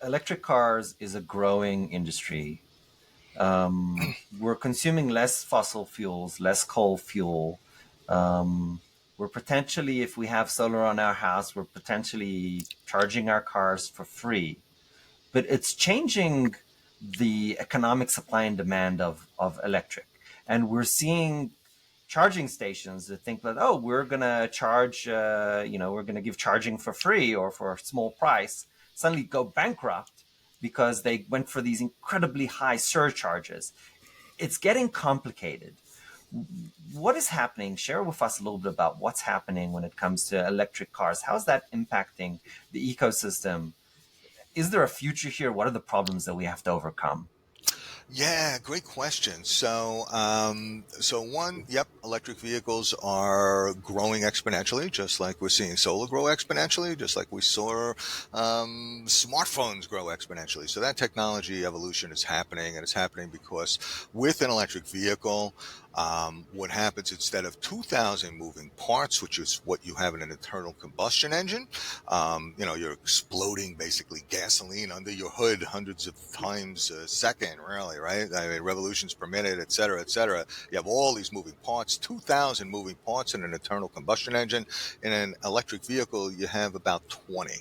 electric cars is a growing industry. We're consuming less fossil fuels, less coal fuel. We're potentially, if we have solar on our house, we're potentially charging our cars for free. But it's changing the economic supply and demand of electric. And we're seeing charging stations that think that, oh, we're going to charge, we're going to give charging for free or for a small price, suddenly go bankrupt because they went for these incredibly high surcharges. It's getting complicated. What is happening? Share with us a little bit about what's happening when it comes to electric cars. How's that impacting the ecosystem? Is there a future here? What are the problems that we have to overcome? Yeah, great question. So one, yep, electric vehicles are growing exponentially, just like we're seeing solar grow exponentially, just like we saw smartphones grow exponentially. So that technology evolution is happening, and it's happening because with an electric vehicle, what happens instead of 2,000 moving parts, which is what you have in an internal combustion engine, you're exploding basically gasoline under your hood hundreds of times a second, really, right? I mean, revolutions per minute, et cetera, et cetera. You have all these moving parts, 2,000 moving parts in an internal combustion engine. In an electric vehicle, you have about 20.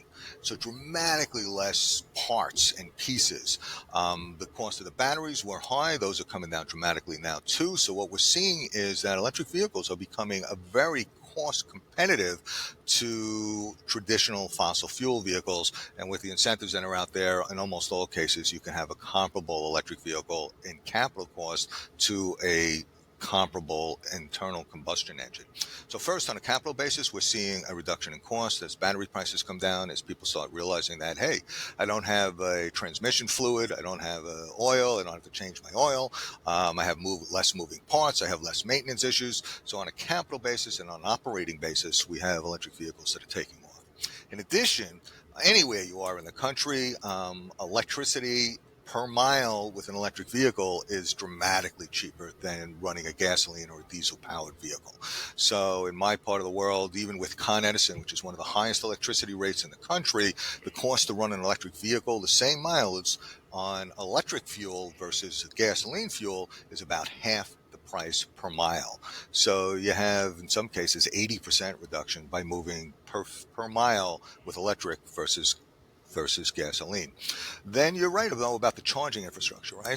So dramatically less parts and pieces. The cost of the batteries were high. Those are coming down dramatically now too. So what we're seeing is that electric vehicles are becoming a very cost competitive to traditional fossil fuel vehicles. And with the incentives that are out there, in almost all cases, you can have a comparable electric vehicle in capital cost to a comparable internal combustion engine. So first, on a capital basis, we're seeing a reduction in cost as battery prices come down, as people start realizing that, hey, I don't have a transmission fluid, I don't have oil, I don't have to change my oil, I have less moving parts, I have less maintenance issues. So on a capital basis and on an operating basis, we have electric vehicles that are taking off. In addition, anywhere you are in the country, electricity per mile with an electric vehicle is dramatically cheaper than running a gasoline or a diesel powered vehicle. So in my part of the world, even with Con Edison, which is one of the highest electricity rates in the country, the cost to run an electric vehicle, the same mileage on electric fuel versus gasoline fuel, is about half the price per mile. So you have, in some cases, 80% reduction by moving per mile with electric versus gasoline. Then you're right, though, about the charging infrastructure, right?